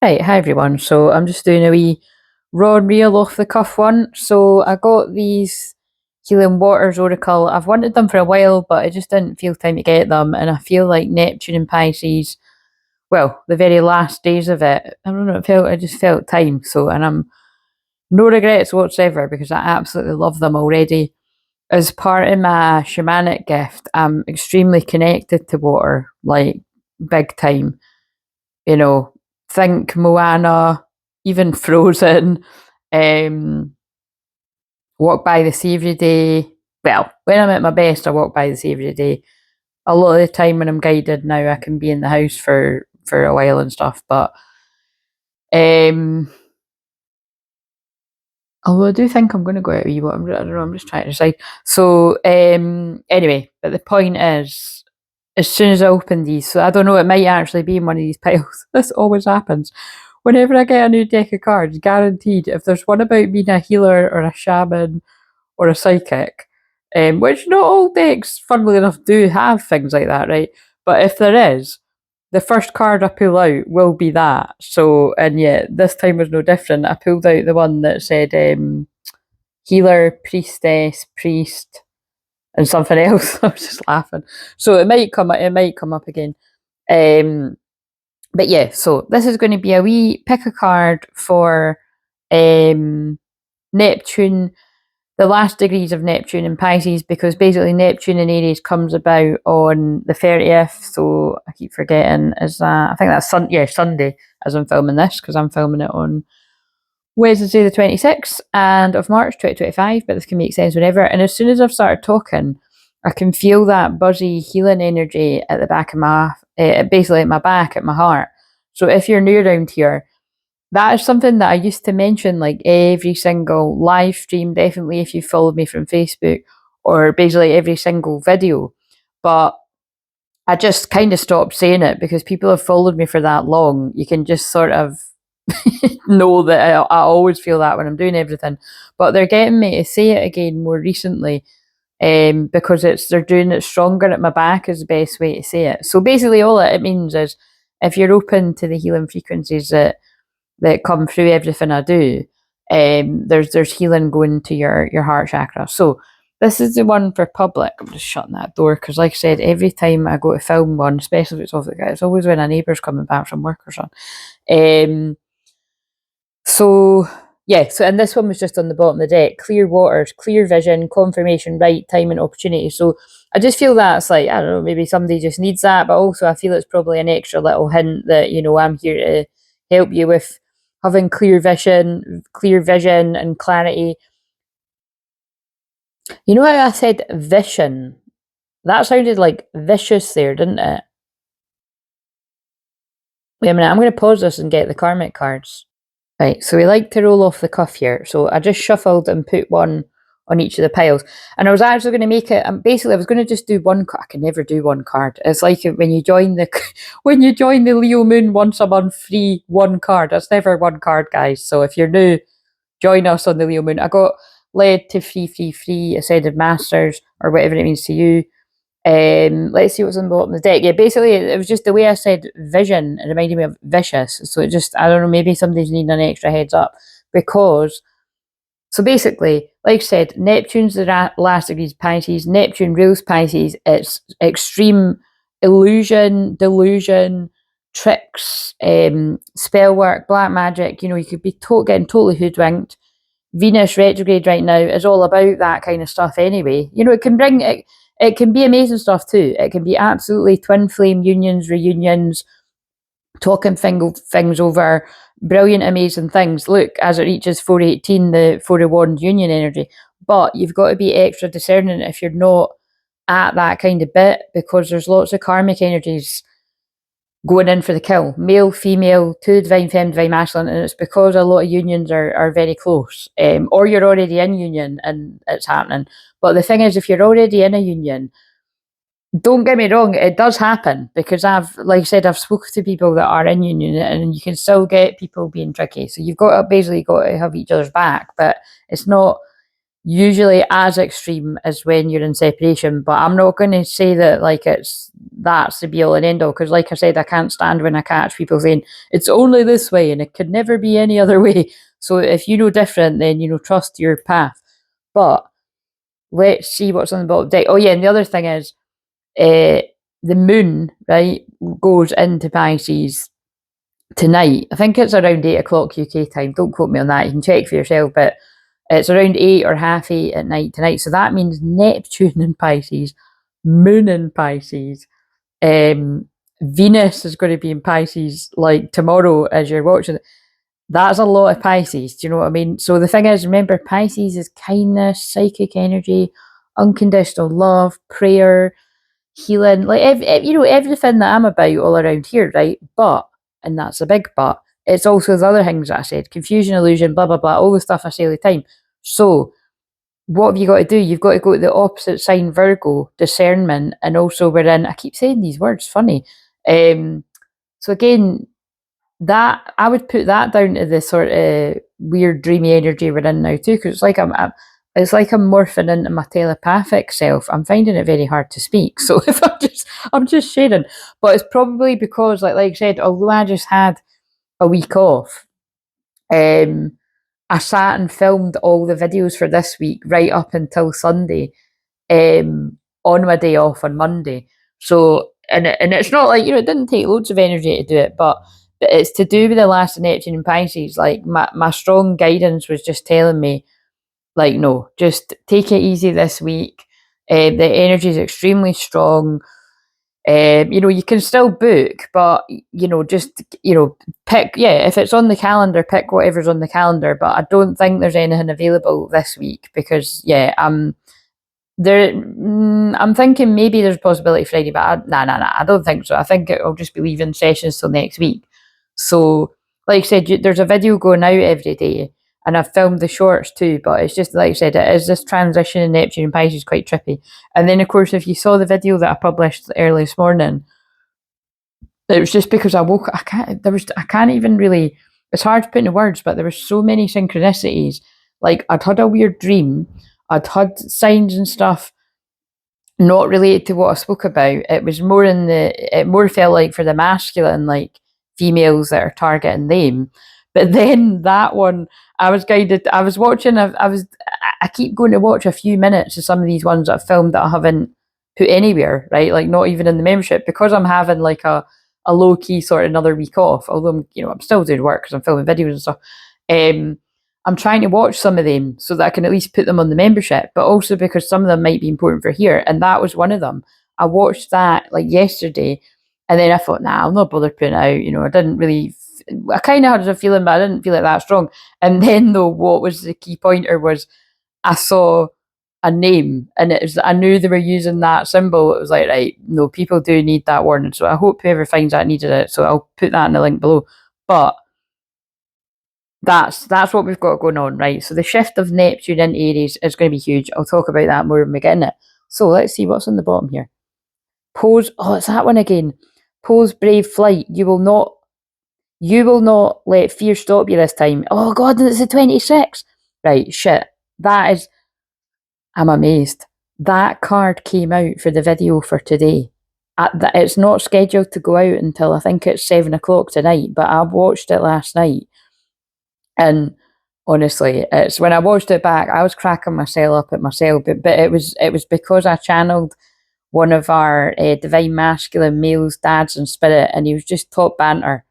Right, hi everyone. So I'm just doing a wee raw and real off the cuff one. So I got these Healing Waters Oracle. I've wanted them for a while, but I just didn't feel time to get them. And I feel like Neptune and Pisces, well, the very last days of it, I don't know, I just felt time. So, and I'm no regrets whatsoever because I absolutely love them already. As part of my shamanic gift, I'm extremely connected to water, like big time. You know, think Moana, even Frozen, um, walk by the sea every day. Well, when I'm at my best, I walk by the sea every day. A lot of the time when I'm guided now, I can be in the house for a while and stuff. But although I do think I'm going to go out a wee bit, I don't know. I'm just trying to decide. So anyway, but the point is, as soon as I open these, so I don't know, it might actually be in one of these piles. This always happens. Whenever I get a new deck of cards, guaranteed, if there's one about being a healer or a shaman or a psychic, which not all decks, funnily enough, do have things like that, right? But if there is, the first card I pull out will be that. So, and yeah, this time was no different. I pulled out the one that said healer, priestess, priest, and something else. I was just laughing. So it might come up again. But yeah, so this is going to be a wee pick a card for Neptune, the last degrees of Neptune in Pisces, because basically Neptune in Aries comes about on the 30th. So I keep forgetting, is that, I think that's Sunday as I'm filming this, because I'm filming it on Wednesday the 26th and of March 2025, but this can make sense whenever. And as soon as I've started talking, I can feel that buzzy healing energy at the back of my, basically at my back, at my heart. So if you're new around here, that is something that I used to mention like every single live stream, definitely if you followed me from Facebook, or basically every single video. But I just kind of stopped saying it because people have followed me for that long. You can just sort of know that I always feel that when I'm doing everything. But they're getting me to say it again more recently, because they're doing it stronger at my back is the best way to say it. So basically all it means is if you're open to the healing frequencies that come through everything I do, there's healing going to your heart chakra. So this is the one for public. I'm just shutting that door because, like I said, every time I go to film one, especially if it's off the guy, it's always when a neighbour's coming back from work or something. So yeah, so and this one was just on the bottom of the deck. Clear waters, clear vision, confirmation, right time and opportunity. So I just feel that's like, I don't know, maybe somebody just needs that, but also I feel it's probably an extra little hint that, you know, I'm here to help you with having clear vision and clarity. You know how I said vision? That sounded like vicious there, didn't it? Wait a minute, I'm going to pause this and get the karmic cards. Right, so we like to roll off the cuff here. So I just shuffled and put one on each of the piles. And I was actually going to make it, basically I was going to just do one card. I can never do one card. It's like when you join the when you join the Leo Moon once a month free one card. That's never one card, guys. So if you're new, join us on the Leo Moon. I got led to free Ascended Masters, or whatever it means to you. Let's see what's on the bottom of the deck. Yeah, basically it was just the way I said vision. It reminded me of vicious. So it just, I don't know, maybe somebody's needing an extra heads up because, so basically, like I said, Neptune's the last degrees Pisces. Neptune rules Pisces. It's extreme illusion, delusion, tricks, spell work, black magic. You know, you could be getting totally hoodwinked. Venus retrograde right now is all about that kind of stuff anyway. You know, it can be amazing stuff too. It can be absolutely twin flame unions, reunions, talking things over, brilliant, amazing things. Look, as it reaches 418, the 4 of Wands union energy. But you've got to be extra discerning if you're not at that kind of bit, because there's lots of karmic energies going in for the kill. Male, female, two divine feminine, divine masculine, and it's because a lot of unions are very close. Or you're already in union and it's happening. But the thing is, if you're already in a union, don't get me wrong, it does happen, because like I said, I've spoken to people that are in union and you can still get people being tricky. So you've basically got to have each other's back, but it's not usually as extreme as when you're in separation, but I'm not going to say that like that's the be all and end all, because like I said, I can't stand when I catch people saying it's only this way and it could never be any other way. So if you know different, then trust your path. But let's see what's on the bottom deck. Oh yeah, and the other thing is the moon, right, goes into Pisces tonight. I think it's around 8 o'clock UK time. Don't quote me on that. You can check for yourself, but it's around 8 or half 8 at night tonight. So that means Neptune in Pisces, Moon in Pisces, Venus is going to be in Pisces like tomorrow as you're watching it. That's a lot of Pisces. Do you know what I mean? So the thing is, remember, Pisces is kindness, psychic energy, unconditional love, prayer, healing, like everything that I'm about all around here, right? But, and that's a big but, it's also the other things that I said: confusion, illusion, blah blah blah, all the stuff I say all the time. So what have you got to do? You've got to go to the opposite sign, Virgo, discernment, and also we're in, I keep saying these words funny, so again, that I would put that down to the sort of weird dreamy energy we're in now too, because it's like I'm morphing into my telepathic self. I'm finding it very hard to speak, so if I'm just sharing, but it's probably because like I said, although I just had a week off, I sat and filmed all the videos for this week right up until Sunday, on my day off on Monday. So and it's not like it didn't take loads of energy to do it, but it's to do with the last of Neptune and Pisces. Like my strong guidance was just telling me, like, no, just take it easy this week. The energy is extremely strong. You can still book, but just pick. Yeah, if it's on the calendar, pick whatever's on the calendar. But I don't think there's anything available this week because I'm there. I'm thinking maybe there's a possibility Friday, but nah, I don't think so. I think I'll just be leaving sessions till next week. So, like I said, there's a video going out every day, and I've filmed the shorts too. But it's just like I said, it is this transition in Neptune and Pisces quite trippy. And then, of course, if you saw the video that I published early this morning, it was just because I woke. I can't even really. It's hard to put into words, but there were so many synchronicities. Like I'd had a weird dream. I'd had signs and stuff not related to what I spoke about. It was more it more felt like for the masculine, like females that are targeting them. But then that one, I was guided. I was watching. I keep going to watch a few minutes of some of these ones that I've filmed that I haven't put anywhere, right? Like not even in the membership, because I'm having like a low key sort of another week off. Although I'm still doing work because I'm filming videos and stuff. I'm trying to watch some of them so that I can at least put them on the membership, but also because some of them might be important for here. And that was one of them. I watched that like yesterday, and then I thought, nah, I'll not bother putting it out. I didn't really, I kind of had a feeling, but I didn't feel it that strong. And then though, what was the key pointer was I saw a name, and I knew they were using that symbol. It was like, right, no, people do need that warning. So I hope whoever finds that needed it. So I'll put that in the link below. But that's what we've got going on, right? So the shift of Neptune in Aries is going to be huge. I'll talk about that more when we get in it. So let's see what's on the bottom here. Pose. Oh, it's that one again. Pose brave flight. You will not let fear stop you this time. Oh God, it's the 26. Right, shit. That is. I'm amazed. That card came out for the video for today. It's not scheduled to go out until I think it's 7 o'clock tonight, but I watched it last night. And honestly, it's when I watched it back, I was cracking myself up at myself. But it was because I channeled one of our divine masculine males, dads in spirit, and he was just top banter.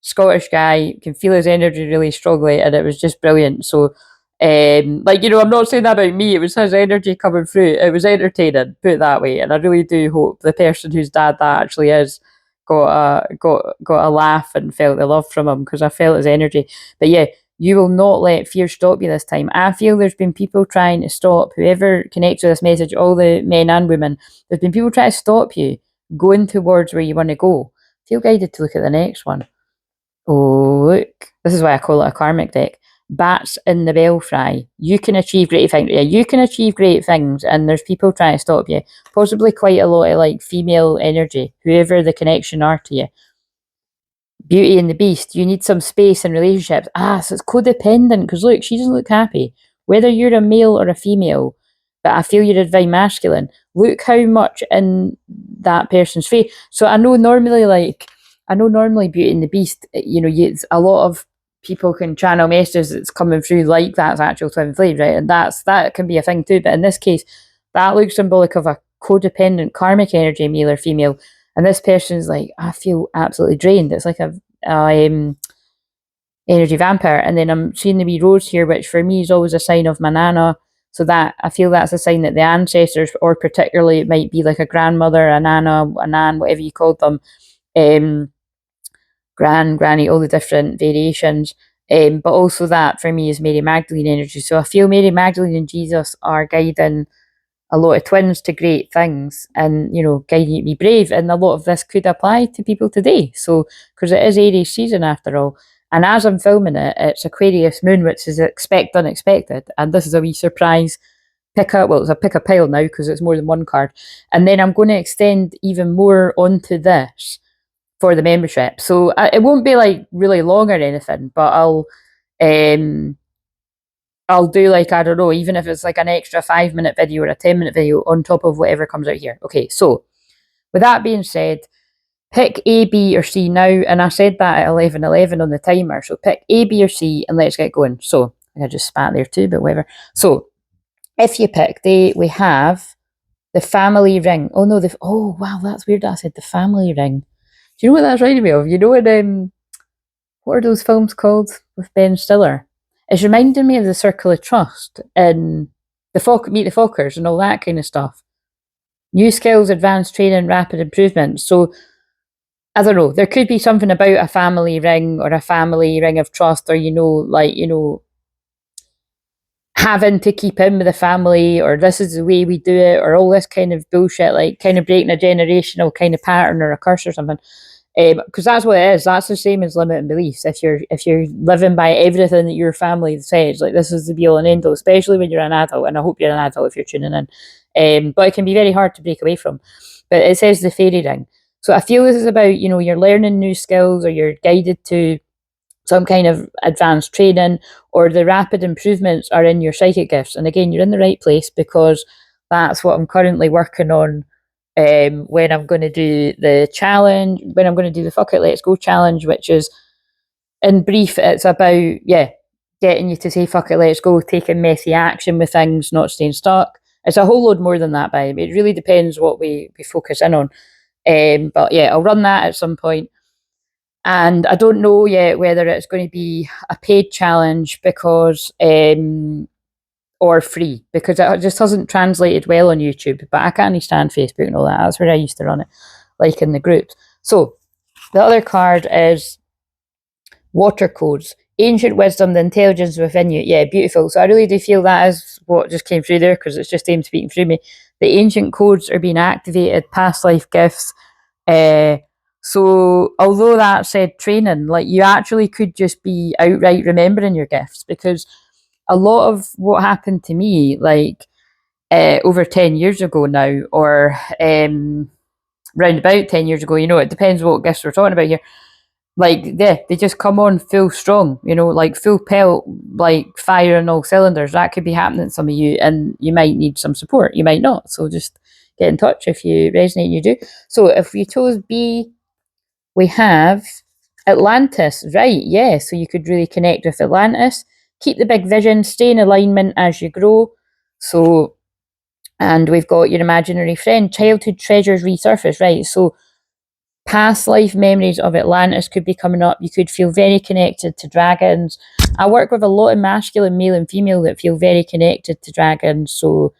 Scottish guy, can feel his energy really strongly, and it was just brilliant. So, I'm not saying that about me. It was his energy coming through. It was entertaining, put it that way. And I really do hope the person whose dad that actually is got a laugh and felt the love from him, because I felt his energy. But yeah, you will not let fear stop you this time. I feel there's been people trying to stop whoever connects with this message, all the men and women. There's been people trying to stop you going towards where you want to go. Feel guided to look at the next one. Oh, look. This is why I call it a karmic deck. Bats in the belfry. You can achieve great things. Yeah, you can achieve great things, and there's people trying to stop you. Possibly quite a lot of like female energy, whoever the connection are to you. Beauty and the Beast. You need some space in relationships. So it's codependent, because look, she doesn't look happy. whether you're a male or a female, but I feel you're a divine masculine, look how much in that person's face. So I know normally Beauty and the Beast, a lot of people can channel messages that's coming through like that's actual twin flame, right? And that can be a thing too. But in this case, that looks symbolic of a codependent karmic energy, male or female. And this person's like, I feel absolutely drained. It's like a energy vampire. And then I'm seeing the wee rose here, which for me is always a sign of my nana. So that I feel that's a sign that the ancestors, or particularly it might be like a grandmother, a nana, a nan, whatever you called them, granny, all the different variations. But also that for me is Mary Magdalene energy. So I feel Mary Magdalene and Jesus are guiding a lot of twins to great things, and guiding you to be brave. And a lot of this could apply to people today. So because it is Aries season after all. And as I'm filming it, it's Aquarius moon, which is expect unexpected. And this is a wee surprise pick a pile now because it's more than one card. And then I'm going to extend even more onto this for the membership. So it won't be like really long or anything, but I'll do like, I don't know, even if it's like an extra 5-minute video or a 10-minute video on top of whatever comes out here. Okay, so with that being said, pick A, B, or C now. And I said that at 11:11 on the timer. So pick A, B, or C and let's get going. So I just spat there too, but whatever. So if you picked A, we have the family ring. Oh no, oh wow, that's weird that I said the family ring. Do you know what that's reminding me of? You know in what are those films called with Ben Stiller? It's reminding me of the Circle of Trust and Meet the Fockers and all that kind of stuff. New skills, advanced training, rapid improvement. So I don't know, there could be something about a family ring or a family ring of trust, or having to keep in with the family, or this is the way we do it, or all this kind of bullshit, like kind of breaking a generational kind of pattern or a curse or something. Because that's what it is. That's the same as limiting beliefs. If you're living by everything that your family says, like this is the be all and end all, especially when you're an adult, and I hope you're an adult if you're tuning in. But it can be very hard to break away from. But it says the fairy ring. So I feel this is about, you're learning new skills, or you're guided to some kind of advanced training, or the rapid improvements are in your psychic gifts. And again, you're in the right place because that's what I'm currently working on when I'm going to do the challenge, when I'm going to do the Fuck It, Let's Go challenge, which is, in brief, it's about, getting you to say fuck it, let's go, taking messy action with things, not staying stuck. It's a whole load more than that, by the way. It really depends what we focus in on. But yeah, I'll run that at some point. And I don't know yet whether it's going to be a paid challenge because or free, because it just hasn't translated well on YouTube. But I can't stand Facebook and all that. That's where I used to run it, like in the groups. So the other card is water codes. Ancient wisdom, the intelligence within you. Yeah, beautiful. So I really do feel that is what just came through there, because it's just him speaking through me. The ancient codes are being activated, past life gifts. So although that said training, like you actually could just be outright remembering your gifts, because a lot of what happened to me, like over 10 years ago now, or round about 10 years ago, it depends what gifts we're talking about here. Like, yeah, they just come on full strong, like full pelt, like firing all cylinders. That could be happening to some of you, and you might need some support. You might not. So just get in touch if you resonate and you do. So if we chose B, we have Atlantis, right? Yeah, so you could really connect with Atlantis. Keep the big vision, stay in alignment as you grow. So, and we've got your imaginary friend, childhood treasures resurface, right? So past life memories of Atlantis could be coming up. You could feel very connected to dragons. I work with a lot of masculine, male and female that feel very connected to dragons. So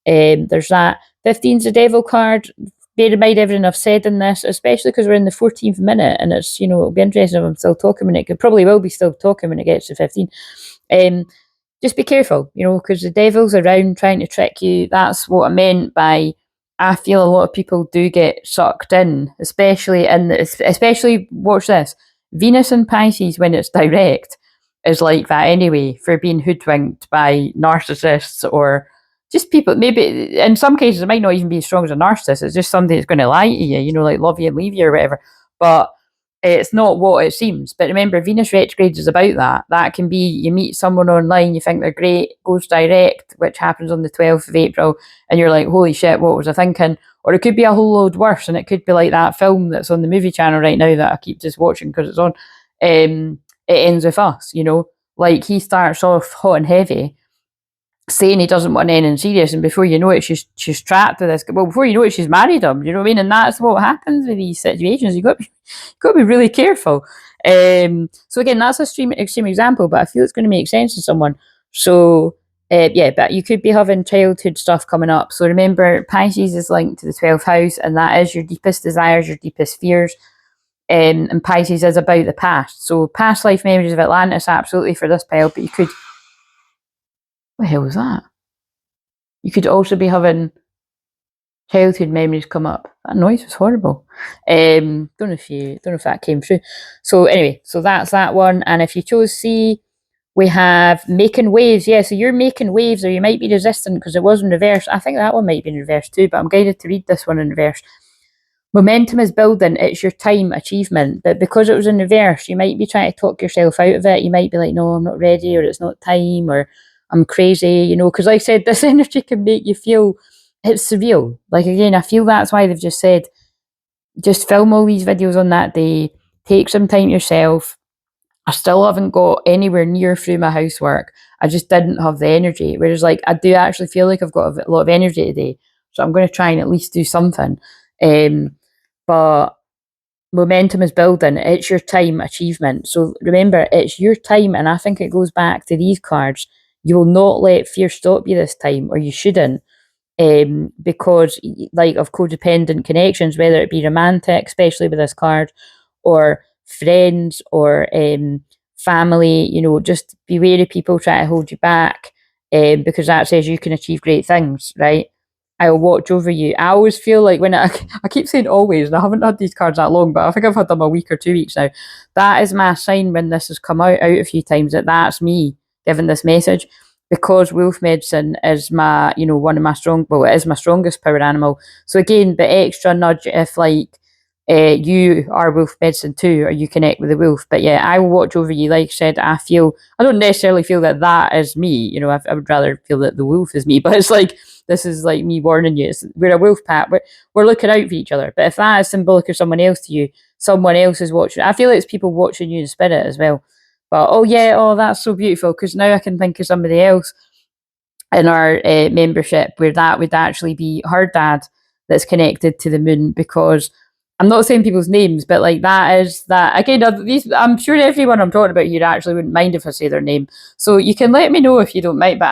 there's that. 15's the devil card. Bear in mind everything I've said in this, especially because we're in the 14th minute, and it's, it'll be interesting if I'm still talking when it probably will be still talking when it gets to 15. Just be careful, because the devil's around trying to trick you. That's what I meant by, I feel a lot of people do get sucked in, especially watch this, Venus in Pisces when it's direct is like that anyway, for being hoodwinked by narcissists, or just people, maybe in some cases it might not even be as strong as a narcissist, it's just somebody that's going to lie to you, like love you and leave you or whatever. But It's not what it seems. But remember, Venus retrograde is about that. That can be you meet someone online, you think they're great, goes direct, which happens on the 12th of April, and you're like, holy shit, what was I thinking? Or it could be a whole load worse, and it could be like that film that's on the movie channel right now that I keep just watching because it's on. It ends with us, you know? Like, he starts off hot and heavy, saying he doesn't want anything serious, and before you know it, she's trapped with this. Well, before you know it, she's married him. You know what I mean? And that's what happens with these situations. You got to be really careful. So again, that's a extreme example, but I feel it's going to make sense to someone. So yeah, but you could be having childhood stuff coming up. So remember, Pisces is linked to the 12th house, and that is your deepest desires, your deepest fears. And Pisces is about the past. So past life memories of Atlantis, absolutely for this pile, but you could. What the hell was that? You could also be having childhood memories come up. That noise was horrible. Don't know if that came through. So anyway, so that's that one. And if you chose C, we have making waves. Yeah, so you're making waves, or you might be resistant because it was in reverse. I think that one might be in reverse too, but I'm guided to read this one in reverse. Momentum is building, it's your time, achievement. But because it was in reverse, you might be trying to talk yourself out of it. You might be like, no, I'm not ready, or it's not time, or I'm crazy, you know, because like I said, this energy can make you feel it's surreal. Like, again, I feel that's why they've just said, just film all these videos on that day, take some time yourself. I still haven't got anywhere near through my housework. I just didn't have the energy. Whereas, like, I do actually feel like I've got a lot of energy today. So I'm going to try and at least do something. But momentum is building. It's your time, achievement. So remember, it's your time. And I think it goes back to these cards. You will not let fear stop you this time, or you shouldn't. Because like of codependent connections, whether it be romantic, especially with this card, or friends, or family, you know, just beware of people trying to hold you back, because that says you can achieve great things, right? I'll watch over you. I always feel like when I keep saying always, and I haven't had these cards that long, but I think I've had them a week or 2 weeks now. That is my sign when this has come out a few times, that's me giving this message, because wolf medicine is my, you know, one of my it is my strongest power animal. So again, the extra nudge if like you are wolf medicine too, or you connect with the wolf. But yeah, I will watch over you. Like I said, I don't necessarily feel that is me. You know, I would rather feel that the wolf is me. But it's like, this is like me warning you. We're a wolf pack. We're looking out for each other. But if that is symbolic of someone else to you, someone else is watching. I feel like it's people watching you in spirit as well. But oh yeah, oh that's so beautiful, because now I can think of somebody else in our membership where that would actually be her dad that's connected to the moon, because I'm not saying people's names, but like that is that again. I'm sure everyone I'm talking about here actually wouldn't mind if I say their name, so you can let me know if you don't mind. But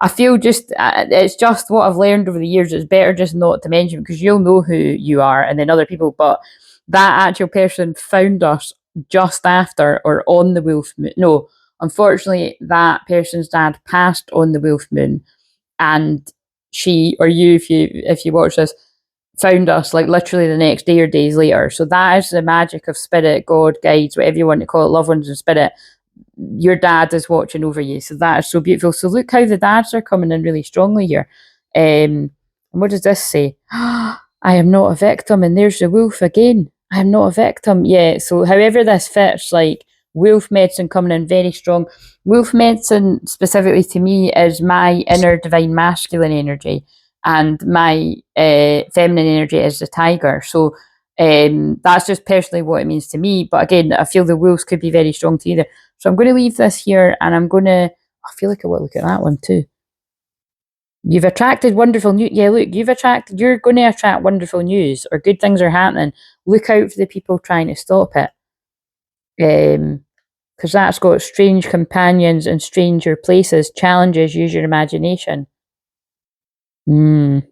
I feel it's just what I've learned over the years. It's better just not to mention, because you'll know who you are, and then other people. But that actual person found us just after or on the wolf moon. No, unfortunately, that person's dad passed on the wolf moon, and she or you, if you watch this, found us like literally the next day or days later. So that is the magic of spirit, God, guides, whatever you want to call it, loved ones in spirit. Your dad is watching over you. So that is so beautiful. So look how the dads are coming in really strongly here. And what does this say? I am not a victim. And there's the wolf again. I am not a victim. Yeah. So however this fits, like wolf medicine coming in very strong. Wolf medicine specifically to me is my inner divine masculine energy, and my feminine energy is the tiger. So that's just personally what it means to me. But again, I feel the wolves could be very strong to either. So I'm going to leave this here, and I'm going to, I feel like I want to look at that one too. You've attracted wonderful news. Yeah, look, you're going to attract wonderful news, or good things are happening. Look out for the people trying to stop it. Because that's got strange companions and stranger places, challenges, use your imagination. Snow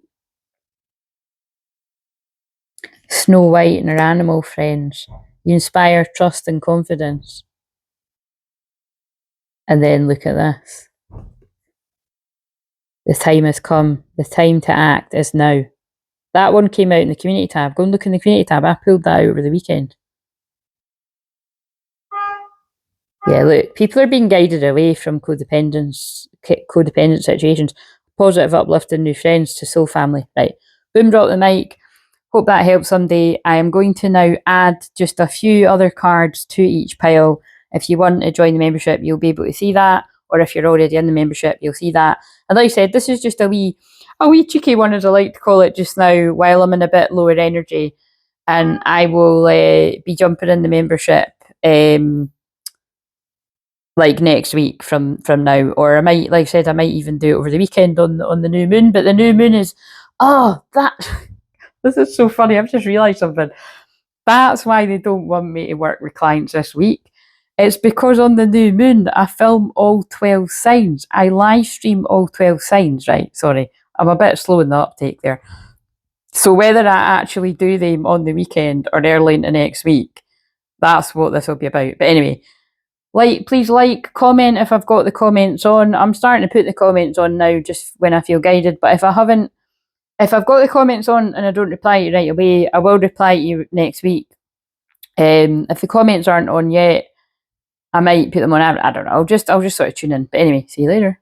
White and her animal friends. You inspire trust and confidence. And then look at this. The time has come. The time to act is now. That one came out in the community tab. Go and look in the community tab. I pulled that out over the weekend. Yeah, look, people are being guided away from codependent situations. Positive, uplifting new friends to soul family. Right. Boom, drop the mic. Hope that helps somebody. I am going to now add just a few other cards to each pile. If you want to join the membership, you'll be able to see that. Or if you're already in the membership, you'll see that. And like I said, this is just a wee cheeky one, as I like to call it just now, while I'm in a bit lower energy. And I will be jumping in the membership like next week from now. Or I might, like I said, I might even do it over the weekend on the new moon. But the new moon is, this is so funny. I've just realised something. That's why they don't want me to work with clients this week. It's because on the new moon, I film all 12 signs. I live stream all 12 signs, right? Sorry, I'm a bit slow in the uptake there. So whether I actually do them on the weekend or early into next week, that's what this will be about. But anyway, please comment if I've got the comments on. I'm starting to put the comments on now just when I feel guided. But if I've got the comments on and I don't reply to you right away, I will reply to you next week. If the comments aren't on yet, I might put them on. I don't know. I'll just sort of tune in. But anyway, see you later.